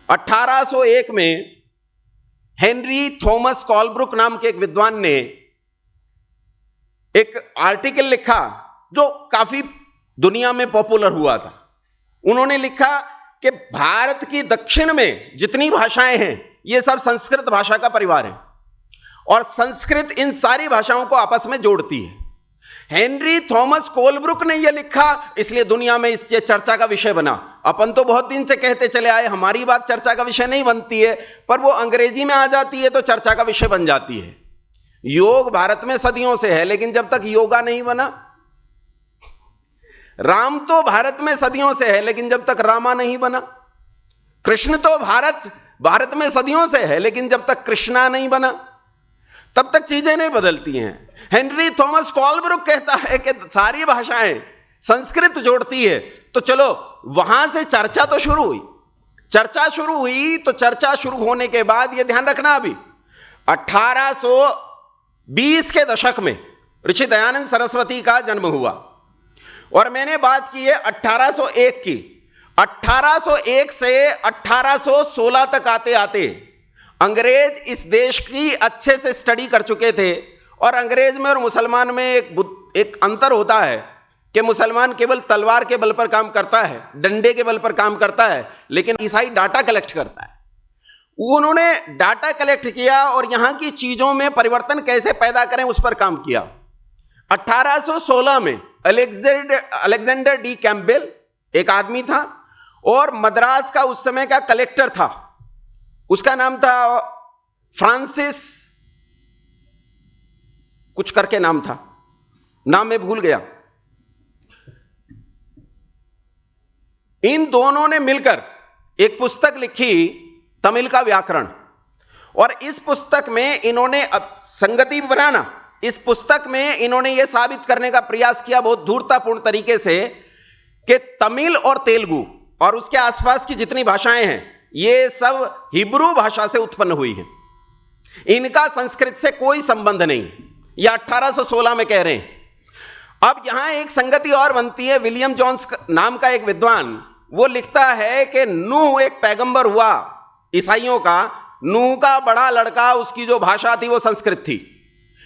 1801 में Henry Thomas Colebrooke नाम के एक विद्वान ने एक आर्टिकल लिखा जो काफी दुनिया में पॉपुलर हुआ था। उन्होंने लिखा कि भारत की दक्षिण में जितनी भाषाएं हैं ये सब संस्कृत भाषा का परिवार है और संस्कृत इन सारी भाषाओं को आपस में जोड़ती है। हेनरी थॉमस कोलब्रुक ने यह लिखा, इसलिए दुनिया में इस चर्चा का विषय बना। अपन तो बहुत दिन से कहते चले आए हमारी बात चर्चा का विषय नहीं बनती है, पर वो अंग्रेजी में आ जाती है तो चर्चा का विषय बन जाती है। योग भारत में सदियों से है, लेकिन जब तक योगा नहीं बना, राम तो भारत में सदियों से है, लेकिन जब तक रामा नहीं बना, कृष्ण तो भारत में सदियों से है, लेकिन जब तक कृष्णा नहीं बना, तब तक चीजें नहीं बदलती हैं। हेनरी थॉमस कॉलब्रुक कहता है कि सारी भाषाएं संस्कृत जोड़ती है। तो चलो वहां से चर्चा तो शुरू हुई। चर्चा शुरू होने के बाद यह ध्यान रखना, अभी 1820 के दशक में ऋषि दयानंद सरस्वती का जन्म हुआ और मैंने बात की है 1801 की। 1801 से 1816 तक आते आते अंग्रेज इस देश की अच्छे से स्टडी कर चुके थे और अंग्रेज में और मुसलमान में एक अंतर होता है कि मुसलमान केवल तलवार के बल पर काम करता है, डंडे के बल पर काम करता है, लेकिन ईसाई डाटा कलेक्ट करता है। उन्होंने डाटा कलेक्ट किया और यहां की चीजों में परिवर्तन कैसे पैदा करें उस पर काम किया। 1816 में अलेक्जेंडर डी कैम्पबेल एक आदमी था और मद्रास का उस समय का कलेक्टर था, उसका नाम था फ्रांसिस कुछ करके नाम था, नाम मैं भूल गया। इन दोनों ने मिलकर एक पुस्तक लिखी तमिल का व्याकरण और इस पुस्तक में इन्होंने संगति बनाना, इस पुस्तक में इन्होंने यह साबित करने का प्रयास किया बहुत धूर्ततापूर्ण तरीके से कि तमिल और तेलुगु और उसके आसपास की जितनी भाषाएं हैं ये सब हिब्रू भाषा से उत्पन्न हुई हैं, इनका संस्कृत से कोई संबंध नहीं। यह 1816 में कह रहे हैं। अब यहां एक संगति और बनती है। विलियम जोन्स नाम का एक विद्वान वो लिखता है कि नूह एक पैगंबर हुआ ईसाइयों का, नूह का बड़ा लड़का, उसकी जो भाषा थी वो संस्कृत थी।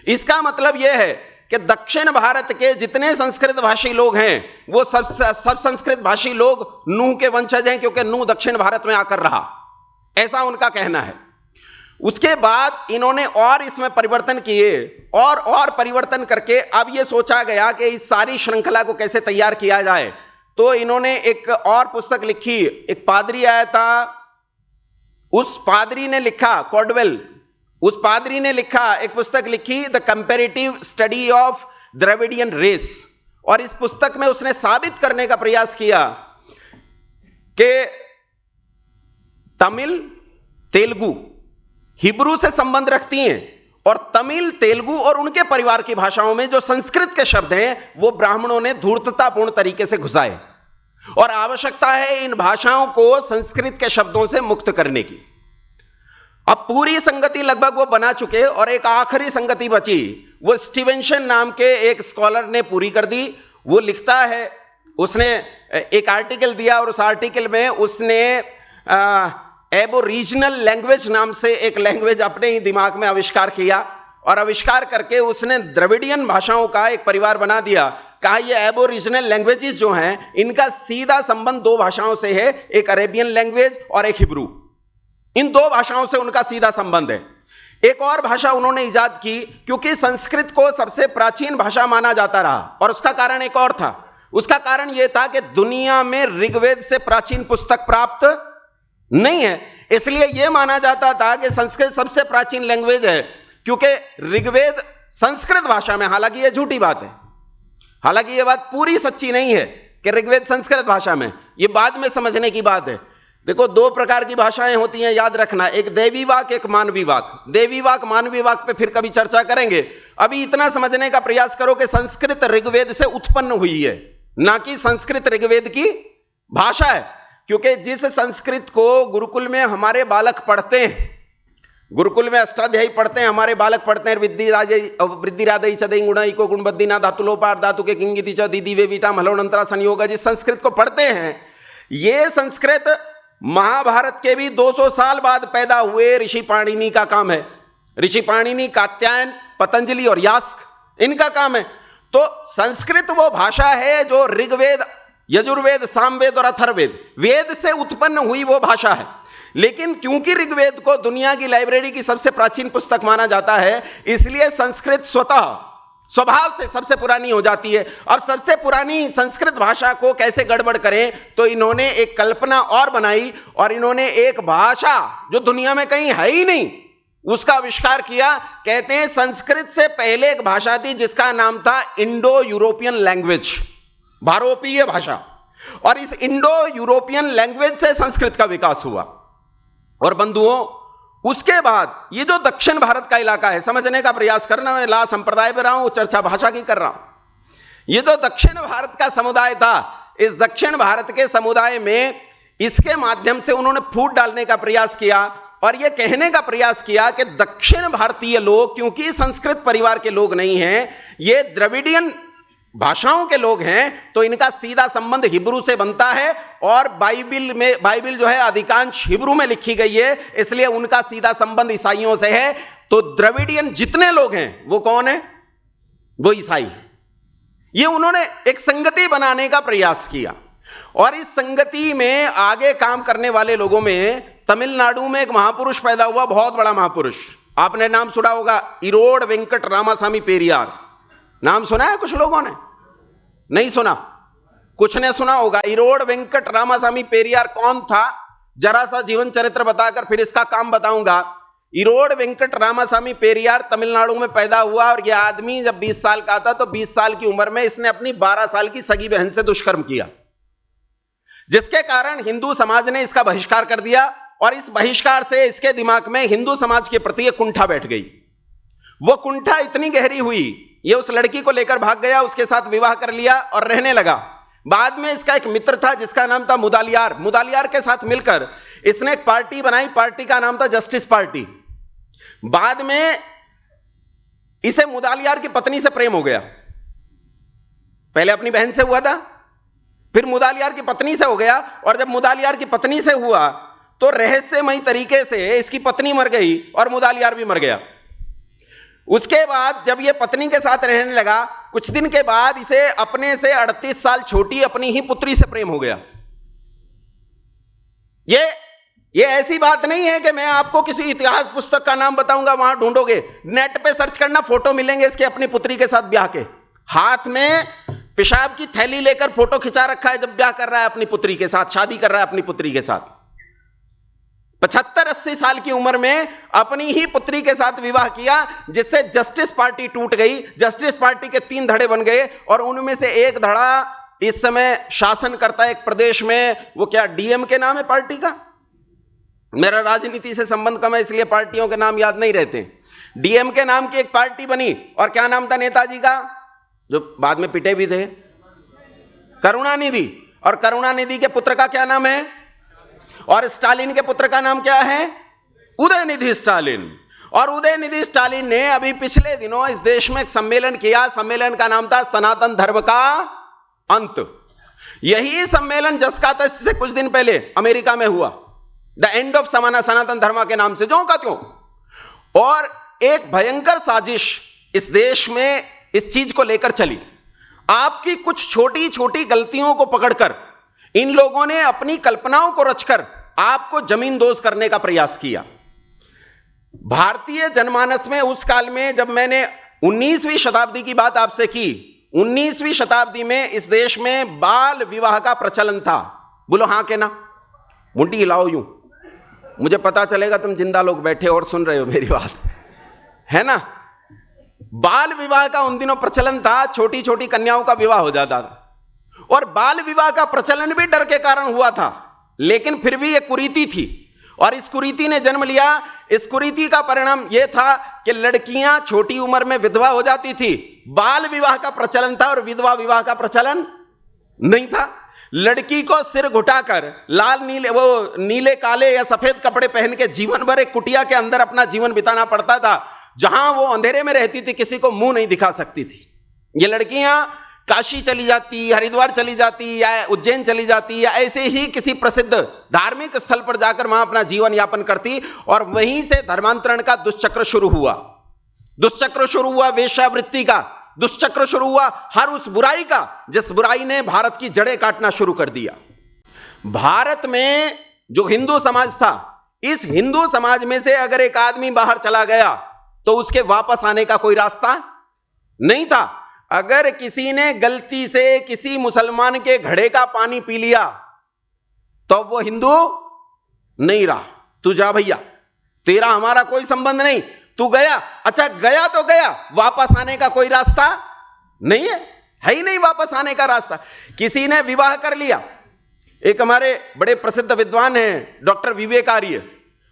इसका मतलब यह है कि दक्षिण भारत के जितने संस्कृत भाषी लोग हैं वो सब संस्कृत भाषी लोग नूह के वंशज हैं, क्योंकि नूह दक्षिण भारत में आकर रहा, ऐसा उनका कहना है। उसके बाद इन्होंने और इसमें परिवर्तन किए और परिवर्तन करके अब यह सोचा गया कि इस सारी श्रृंखला को कैसे तैयार किया जाए। तो इन्होंने एक और पुस्तक लिखी, एक पादरी आया था, उस पादरी ने लिखा, कॉडवेल, उस पादरी ने लिखा एक पुस्तक लिखी, the comparative study of Dravidian race. और इस पुस्तक में उसने साबित करने का प्रयास किया कि तमिल तेलुगु हिब्रू से संबंध रखती हैं और तमिल तेलुगु और उनके परिवार की भाषाओं में जो संस्कृत के शब्द हैं वो ब्राह्मणों ने धूर्ततापूर्ण तरीके से घुसाए और आवश्यकता है इन भाषाओं को संस्कृत के शब्दों से मुक्त करने की। अब पूरी संगति लगभग वो बना चुके और एक आखिरी संगति बची, वो स्टीवेंसन नाम के एक स्कॉलर ने पूरी कर दी। वो लिखता है, उसने एक आर्टिकल दिया और उस आर्टिकल में उसने एबोरिजिनल लैंग्वेज नाम से एक लैंग्वेज अपने ही दिमाग में आविष्कार किया और आविष्कार करके उसने द्रविडियन भाषाओं का एक परिवार बना दिया। कहा ये एबोरिजिनल लैंग्वेजेस जो हैं इनका सीधा संबंध दो भाषाओं से है, एक अरेबियन लैंग्वेज और एक हिब्रू। इन दो भाषाओं से उनका सीधा संबंध है। एक और भाषा उन्होंने इजाद की, क्योंकि संस्कृत को सबसे प्राचीन भाषा माना जाता रहा और उसका कारण एक और था। उसका कारण यह था कि दुनिया में ऋग्वेद से प्राचीन पुस्तक प्राप्त नहीं है, इसलिए यह माना जाता था कि संस्कृत सबसे प्राचीन लैंग्वेज है, क्योंकि ऋग्वेद संस्कृत भाषा में, हालांकि यह झूठी बात है, हालांकि यह बात पूरी सच्ची नहीं है कि ऋग्वेद संस्कृत भाषा में, यह बाद में समझने की बात है। देखो दो प्रकार की भाषाएं होती हैं, याद रखना, एक देवी वाक, एक मानवी वाक। देवी वाक मानवी वाक पे फिर कभी चर्चा करेंगे। अभी इतना समझने का प्रयास करो कि संस्कृत ऋग्वेद से उत्पन्न हुई है, ना कि संस्कृत ऋग्वेद की भाषा है। क्योंकि जिस संस्कृत को गुरुकुल में हमारे बालक पढ़ते हैं, गुरुकुल में अष्टाध्यायी पढ़ते हैं, हमारे बालक पढ़ते हैं, वृद्धि राधई चदई गुणा इको गुणबद्धिना धातुलोपार धातु के किंगिति च दीदी वे बीटा मलोनंतरा संयोग, जिस संस्कृत को पढ़ते हैं, ये संस्कृत महाभारत के भी 200 साल बाद पैदा हुए ऋषि पाणिनि का काम है। ऋषि पाणिनि, कात्यायन, पतंजलि और यास्क, इनका काम है। तो संस्कृत वो भाषा है जो ऋग्वेद, यजुर्वेद, सामवेद और अथर्ववेद, वेद से उत्पन्न हुई वो भाषा है। लेकिन क्योंकि ऋग्वेद को दुनिया की लाइब्रेरी की सबसे प्राचीन पुस्तक माना जाता है, इसलिए संस्कृत स्वतः स्वभाव से सबसे पुरानी हो जाती है। अब सबसे पुरानी संस्कृत भाषा को कैसे गड़बड़ करें, तो इन्होंने एक कल्पना और बनाई और इन्होंने एक भाषा जो दुनिया में कहीं है ही नहीं उसका आविष्कार किया। कहते हैं संस्कृत से पहले एक भाषा थी जिसका नाम था इंडो यूरोपियन लैंग्वेज, भारोपीय भाषा, और इस इंडो यूरोपियन लैंग्वेज से संस्कृत का विकास हुआ। और बंधुओं, उसके बाद ये जो दक्षिण भारत का इलाका है, समझने का प्रयास करना, मैं ला संप्रदाय पे रहा हूं, चर्चा भाषा की कर रहा हूं। ये जो दक्षिण भारत का समुदाय था, इस दक्षिण भारत के समुदाय में इसके माध्यम से उन्होंने फूट डालने का प्रयास किया और यह कहने का प्रयास किया कि दक्षिण भारतीय लोग, क्योंकि संस्कृत परिवार के लोग नहीं हैं, ये द्रविडियन भाषाओं के लोग हैं, तो इनका सीधा संबंध हिब्रू से बनता है। और बाइबिल जो है अधिकांश हिब्रू में लिखी गई है, इसलिए उनका सीधा संबंध ईसाइयों से है। तो द्रविडियन जितने लोग हैं वो कौन है? वो ईसाई है। ये उन्होंने एक संगति बनाने का प्रयास किया और इस संगति में आगे काम करने वाले लोगों में तमिलनाडु में एक महापुरुष पैदा हुआ, बहुत बड़ा महापुरुष। आपने नाम सुना होगा, इरोड वेंकट रामासामी पेरियार। नाम सुना है कुछ लोगों ने? नहीं सुना? कुछ ने सुना होगा। इरोड वेंकट रामासामी पेरियार कौन था? जरा सा जीवन चरित्र बताकर फिर इसका काम बताऊंगा। इरोड वेंकट रामासामी पेरियार तमिलनाडु में पैदा हुआ और यह आदमी जब 20 साल का था तो 20 साल की उम्र में इसने अपनी 12 साल की सगी बहन से दुष्कर्म किया, जिसके कारण हिंदू समाज ने इसका बहिष्कार कर दिया और इस बहिष्कार से इसके दिमाग में हिंदू समाज के प्रति एक कुंठा बैठ गई। वो कुंठा इतनी गहरी हुई, ये उस लड़की को लेकर भाग गया, उसके साथ विवाह कर लिया और रहने लगा। बाद में इसका एक मित्र था जिसका नाम था मुदालियार। मुदालियार के साथ मिलकर इसने एक पार्टी बनाई, पार्टी का नाम था जस्टिस पार्टी। बाद में इसे मुदालियार की पत्नी से प्रेम हो गया। पहले अपनी बहन से हुआ था, फिर मुदालियार की पत्नी से हो गया, और जब मुदालियार की पत्नी से हुआ तो रहस्यमयी तरीके से इसकी पत्नी मर गई और मुदालियार भी मर गया। उसके बाद जब ये पत्नी के साथ रहने लगा, कुछ दिन के बाद इसे अपने से 38 साल छोटी अपनी ही पुत्री से प्रेम हो गया। ये ऐसी बात नहीं है कि मैं आपको किसी इतिहास पुस्तक का नाम बताऊंगा, वहां ढूंढोगे, नेट पे सर्च करना, फोटो मिलेंगे इसके अपनी पुत्री के साथ ब्याह के। हाथ में पेशाब की थैली लेकर फोटो खिंचा रखा है जब ब्याह कर रहा है अपनी पुत्री के साथ, शादी कर रहा है अपनी पुत्री के साथ। 75-80 साल की उम्र में अपनी ही पुत्री के साथ विवाह किया, जिससे जस्टिस पार्टी टूट गई। जस्टिस पार्टी के 3 धड़े बन गए और उनमें से एक धड़ा इस समय शासन करता है एक प्रदेश में, वो क्या डीएम के नाम है पार्टी का? मेरा राजनीति से संबंध कम है इसलिए पार्टियों के नाम याद नहीं रहते। डीएम के नाम की एक पार्टी बनी, और क्या नाम था नेताजी का, जो बाद में पिटे भी थे? करुणानिधि। और करुणानिधि के पुत्र का क्या नाम है? और स्टालिन के पुत्र का नाम क्या है? उदयनिधि स्टालिन। और उदयनिधि स्टालिन ने अभी पिछले दिनों इस देश में एक सम्मेलन किया। सम्मेलन का नाम था सनातन धर्म का अंत। यही सम्मेलन जसका तस से कुछ दिन पहले अमेरिका में हुआ, द एंड ऑफ सनातन धर्म के नाम से, जो का त्यों। और एक भयंकर साजिश इस देश में इस चीज को लेकर चली। आपकी कुछ छोटी छोटी गलतियों को पकड़कर इन लोगों ने अपनी कल्पनाओं को रचकर आपको जमींदोज करने का प्रयास किया। भारतीय जनमानस में उस काल में जब मैंने 19वीं शताब्दी की बात आपसे की, 19वीं शताब्दी में इस देश में बाल विवाह का प्रचलन था। बोलो हां के ना, मुंडी हिलाओ यूं, मुझे पता चलेगा तुम जिंदा लोग बैठे और सुन रहे हो मेरी बात, है ना। बाल विवाह का उन दिनों प्रचलन था, छोटी छोटी कन्याओं का विवाह हो जाता था। और बाल विवाह का प्रचलन भी डर के कारण हुआ था, लेकिन फिर भी यह कुरीति थी और इस कुरीति ने जन्म लिया। इस कुरीति का परिणाम यह था कि लड़कियां छोटी उम्र में विधवा हो जाती थी। बाल विवाह का प्रचलन था और विधवा विवाह का प्रचलन नहीं था। लड़की को सिर घुटाकर लाल नीले, वो नीले काले या सफेद कपड़े पहन के जीवन भर एक कुटिया के अंदर अपना जीवन बिताना पड़ता था, जहां वो अंधेरे में रहती थी, किसी को मुंह नहीं दिखा सकती थी। ये लड़कियां काशी चली जाती, हरिद्वार चली जाती, या उज्जैन चली जाती, या ऐसे ही किसी प्रसिद्ध धार्मिक स्थल पर जाकर वहां अपना जीवन यापन करती, और वहीं से धर्मांतरण का दुष्चक्र शुरू हुआ। दुष्चक्र शुरू हुआ वेश्यावृत्ति का, दुष्चक्र शुरू हुआ हर उस बुराई का जिस बुराई ने भारत की जड़ें काटना शुरू कर दिया। भारत में जो हिंदू समाज था, इस हिंदू समाज में से अगर एक आदमी बाहर चला गया तो उसके वापस आने का कोई रास्ता नहीं था। अगर किसी ने गलती से किसी मुसलमान के घड़े का पानी पी लिया तो वो हिंदू नहीं रहा। तू जा भैया, तेरा हमारा कोई संबंध नहीं, तू गया, अच्छा गया तो गया, वापस आने का कोई रास्ता नहीं है ही नहीं वापस आने का रास्ता। किसी ने विवाह कर लिया, एक हमारे बड़े प्रसिद्ध विद्वान हैं डॉक्टर विवेक आर्य,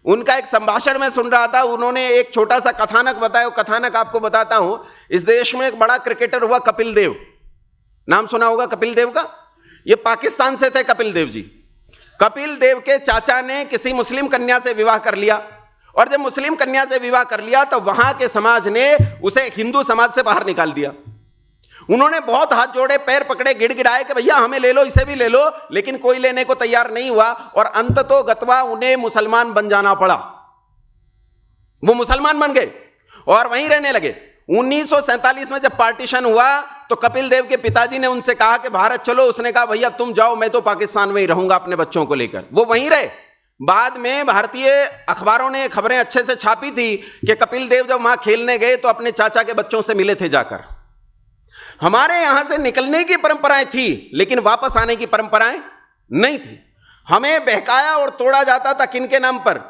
उनका एक संभाषण में सुन रहा था, उन्होंने एक छोटा सा कथानक बताया। कथानक आपको बताता हूं। इस देश में एक बड़ा क्रिकेटर हुआ कपिल देव, नाम सुना होगा कपिल देव का। ये पाकिस्तान से थे कपिल देव जी। कपिल देव के चाचा ने किसी मुस्लिम कन्या से विवाह कर लिया, और जब मुस्लिम कन्या से विवाह कर लिया तो वहां के समाज ने उसे हिंदू समाज से बाहर निकाल दिया। उन्होंने बहुत हाथ जोड़े, पैर पकड़े, गिड़गिड़ाए कि भैया हमें ले लो, इसे भी ले लो, लेकिन कोई लेने को तैयार नहीं हुआ, और अंततोगत्वा उन्हें मुसलमान बन जाना पड़ा। वो मुसलमान बन गए और वहीं रहने लगे। 1947 में जब पार्टीशन हुआ तो कपिल देव के पिताजी ने उनसे कहा कि भारत चलो। उसने कहा भैया तुम जाओ, मैं तो पाकिस्तान में ही रहूंगा अपने बच्चों को लेकर। वो वहीं रहे। बाद में भारतीय अखबारों ने खबरें अच्छे से छापी थी कि कपिल देव जब वहां खेलने गए तो अपने चाचा के बच्चों से मिले थे जाकर। हमारे यहां से निकलने की परंपराएं थी, लेकिन वापस आने की परंपराएं नहीं थी। हमें बहकाया और तोड़ा जाता था किनके नाम पर?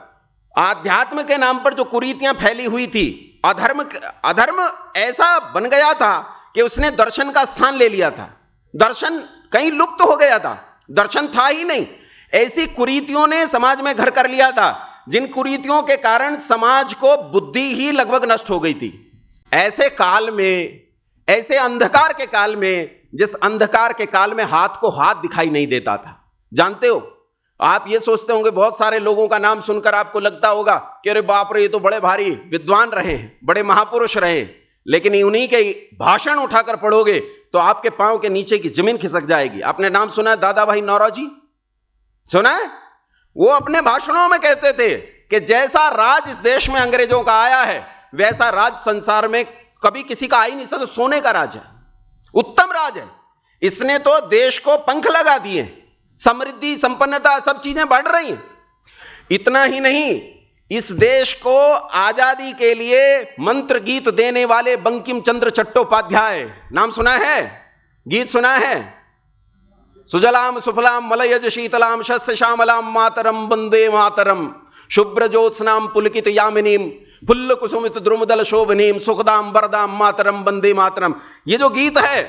आध्यात्म के नाम पर जो कुरीतियां फैली हुई थी। अधर्म ऐसा बन गया था कि उसने दर्शन का स्थान ले लिया था। दर्शन कहीं लुप्त हो गया था, दर्शन था ही नहीं। ऐसी कुरीतियों ने समाज में घर कर लिया था, जिन कुरीतियों के कारण समाज को बुद्धि ही लगभग नष्ट हो गई थी। ऐसे काल में, ऐसे अंधकार के काल में, जिस अंधकार के काल में हाथ को हाथ दिखाई नहीं देता था। जानते हो, आप ये सोचते होंगे, बहुत सारे लोगों का नाम सुनकर आपको लगता होगा कि अरे बाप रे, ये तो बड़े भारी विद्वान रहे हैं, बड़े महापुरुष रहे हैं, लेकिन उन्हीं के भाषण उठाकर पढ़ोगे तो आपके पांव के नीचे की जमीन खिसक जाएगी। आपने नाम सुना है दादा भाई नौरोजी? सुना है? वो अपने भाषणों में कहते थे कि जैसा राज इस देश में अंग्रेजों का आया है, वैसा राज संसार में कभी किसी का आ ही नहीं सकता। सोने का राज है, उत्तम राज है। इसने तो देश को पंख लगा दिए, समृद्धि, संपन्नता, सब चीजें बढ़ रही हैं। इतना ही नहीं, इस देश को आजादी के लिए मंत्र गीत देने वाले बंकिम चंद्र चट्टोपाध्याय, नाम सुना है? गीत सुना है? सुजलाम सुफलाम मलयज शीतलाम शस्य श्यामलाम मातरम वंदे मातरम शुभ्र ज्योत्स्नाम पुलकित यामिनीम फुल्ल कुसुमित द्रुमदल शोभनीम सुखदाम वरदाम मातरम वंदे मातरम। ये जो गीत है,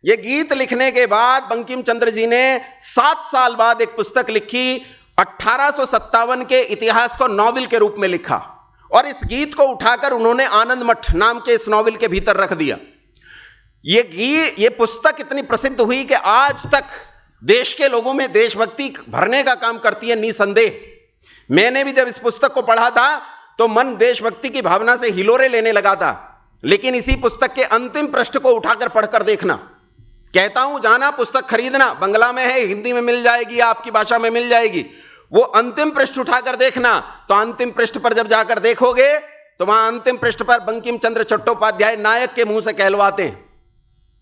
ये गीत लिखने के बाद बंकिम चंद्र जी ने 7 साल बाद एक पुस्तक लिखी। 1857 के इतिहास को नॉवेल के रूप में लिखा, और इस गीत को उठाकर उन्होंने आनंद मठ नाम के इस नॉवेल के भीतर रख दिया। ये पुस्तक इतनी प्रसिद्ध हुई कि आज तक देश के लोगों में देशभक्ति भरने का काम करती है, निसंदेह। मैंने भी जब इस पुस्तक को पढ़ा था तो मन देशभक्ति की भावना से हिलोरे लेने लगा था। लेकिन इसी पुस्तक के अंतिम पृष्ठ को उठाकर पढ़कर देखना, कहता हूं जाना पुस्तक खरीदना, बंगला में है, हिंदी में मिल जाएगी, आपकी भाषा में मिल जाएगी। वो अंतिम पृष्ठ उठाकर देखना, तो अंतिम पृष्ठ पर जब जाकर देखोगे तो वहां अंतिम पृष्ठ पर बंकिम चंद्र चट्टोपाध्याय नायक के मुंह से कहलवाते हैं।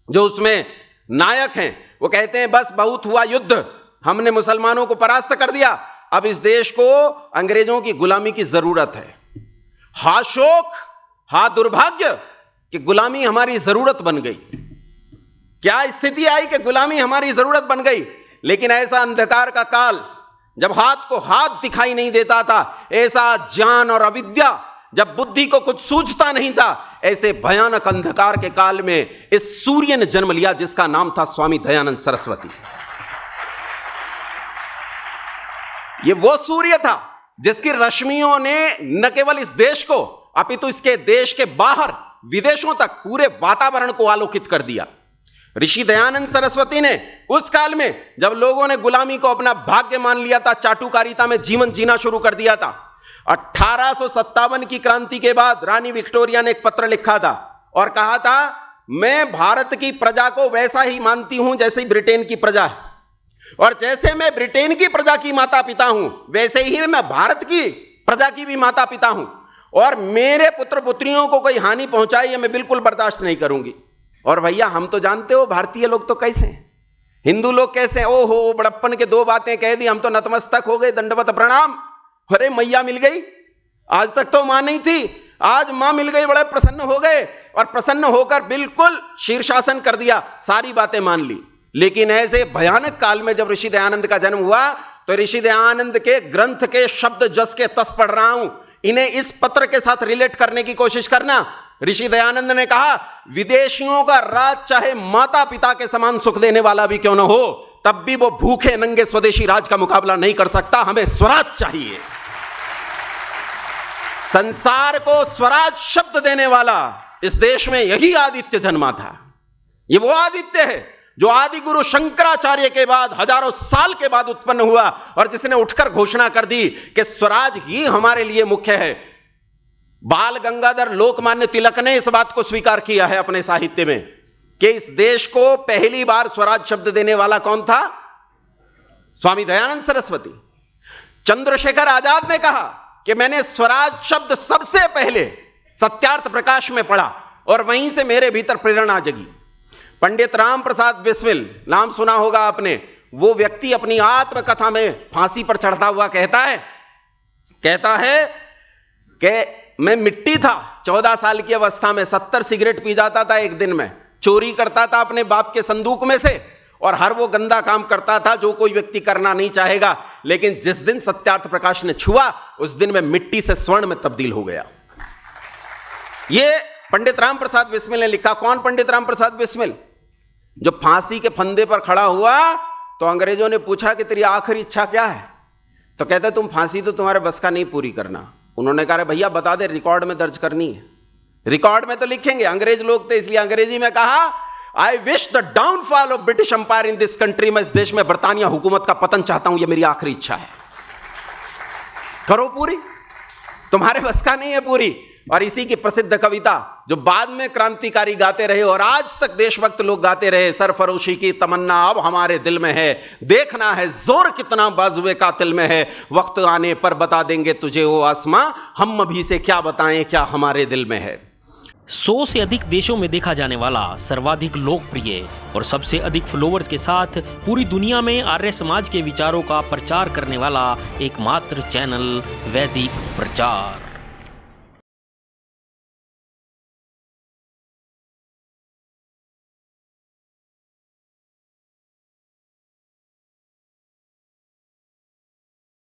जो उसमें नायक हैं वो कहते हैं बस बहुत हुआ युद्ध, हमने मुसलमानों को परास्त कर दिया, अब इस देश को अंग्रेजों की गुलामी की जरूरत है। हा शोक, हा दुर्भाग्य कि गुलामी हमारी जरूरत बन गई। क्या स्थिति आई कि गुलामी हमारी जरूरत बन गई। लेकिन ऐसा अंधकार का काल, जब हाथ को हाथ दिखाई नहीं देता था, ऐसा ज्ञान और अविद्या, जब बुद्धि को कुछ सूझता नहीं था, ऐसे भयानक अंधकार के काल में इस सूर्य ने जन्म लिया जिसका नाम था स्वामी दयानंद सरस्वती। ये वो सूर्य था जिसकी रश्मियों ने न केवल इस देश को अपितु इसके देश के बाहर विदेशों तक पूरे वातावरण को आलोकित कर दिया। ऋषि दयानंद सरस्वती ने उस काल में जब लोगों ने गुलामी को अपना भाग्य मान लिया था, चाटुकारिता में जीवन जीना शुरू कर दिया था। 1857 की क्रांति के बाद रानी विक्टोरिया ने एक पत्र लिखा था और कहा था मैं भारत की प्रजा को वैसा ही मानती हूं जैसे ब्रिटेन की प्रजा है, और जैसे मैं ब्रिटेन की प्रजा की माता पिता हूं वैसे ही मैं भारत की प्रजा की भी माता पिता हूं, और मेरे पुत्र पुत्रियों को कोई हानि पहुंचाई ये मैं बिल्कुल बर्दाश्त नहीं करूंगी। और भैया हम तो जानते हो भारतीय लोग तो कैसे हैं, हिंदू लोग कैसे हैं, ओहो बड़प्पन के 2 बातें कह दी हम तो नतमस्तक हो गए, दंडवत प्रणाम, अरे मैया मिल गई, आज तक तो मां नहीं थी, आज मां मिल गई, बड़े प्रसन्न हो गए, और प्रसन्न होकर बिल्कुल शीर्षासन कर दिया, सारी बातें मान ली। लेकिन ऐसे भयानक काल में जब ऋषि दयानंद का जन्म हुआ तो ऋषि दयानंद के ग्रंथ के शब्द जस के तस पढ़ रहा हूं, इन्हें इस पत्र के साथ रिलेट करने की कोशिश करना। ऋषि दयानंद ने कहा विदेशियों का राज चाहे माता पिता के समान सुख देने वाला भी क्यों न हो, तब भी वो भूखे नंगे स्वदेशी राज का मुकाबला नहीं कर सकता, हमें स्वराज चाहिए। संसार को स्वराज शब्द देने वाला इस देश में यही आदित्य जन्मा था। ये वो आदित्य है जो आदि गुरु शंकराचार्य के बाद हजारों साल के बाद उत्पन्न हुआ, और जिसने उठकर घोषणा कर दी कि स्वराज ही हमारे लिए मुख्य है। बाल गंगाधर लोकमान्य तिलक ने इस बात को स्वीकार किया है अपने साहित्य में कि इस देश को पहली बार स्वराज शब्द देने वाला कौन था, स्वामी दयानंद सरस्वती। चंद्रशेखर आजाद ने कहा कि मैंने स्वराज शब्द सबसे पहले सत्यार्थ प्रकाश में पढ़ा और वहीं से मेरे भीतर प्रेरणा जगी। पंडित राम प्रसाद बिस्मिल नाम सुना होगा आपने, वो व्यक्ति अपनी आत्मकथा में फांसी पर चढ़ता हुआ कहता है कि मैं मिट्टी था, 14 साल की अवस्था में 70 सिगरेट पी जाता था एक दिन में, चोरी करता था अपने बाप के संदूक में से, और हर वो गंदा काम करता था जो कोई व्यक्ति करना नहीं चाहेगा। लेकिन जिस दिन सत्यार्थ प्रकाश ने छुआ उस दिन मैं मिट्टी से स्वर्ण में तब्दील हो गया। ये पंडित राम प्रसाद बिस्मिल ने लिखा। कौन पंडित राम प्रसाद बिस्मिल? जो फांसी के फंदे पर खड़ा हुआ तो अंग्रेजों ने पूछा कि तेरी आखिरी इच्छा क्या है, तो कहते तुम फांसी तो तुम्हारे बस का नहीं पूरी करना। उन्होंने कहा भैया बता दे, रिकॉर्ड में दर्ज करनी है। रिकॉर्ड में तो लिखेंगे, अंग्रेज लोग थे इसलिए अंग्रेजी में कहा I wish the downfall of British empire in this country. मैं इस देश में बरतानिया हुकूमत का पतन चाहता हूं, यह मेरी आखिरी इच्छा है। करो पूरी, तुम्हारे बस का नहीं है पूरी। और इसी की प्रसिद्ध कविता जो बाद में क्रांतिकारी गाते रहे और आज तक देशभक्त लोग गाते रहे, सरफरोशी की तमन्ना अब हमारे दिल में है, देखना है जोर कितना बाजुए कातिल में है, वक्त आने पर बता देंगे तुझे वो आसमां, हम अभी से क्या बताएं क्या हमारे दिल में है। 100 से अधिक देशों में देखा जाने वाला, सर्वाधिक लोकप्रिय और सबसे अधिक फॉलोअर्स के साथ पूरी दुनिया में आर्य समाज के विचारों का प्रचार करने वाला एकमात्र चैनल वैदिक प्रचार।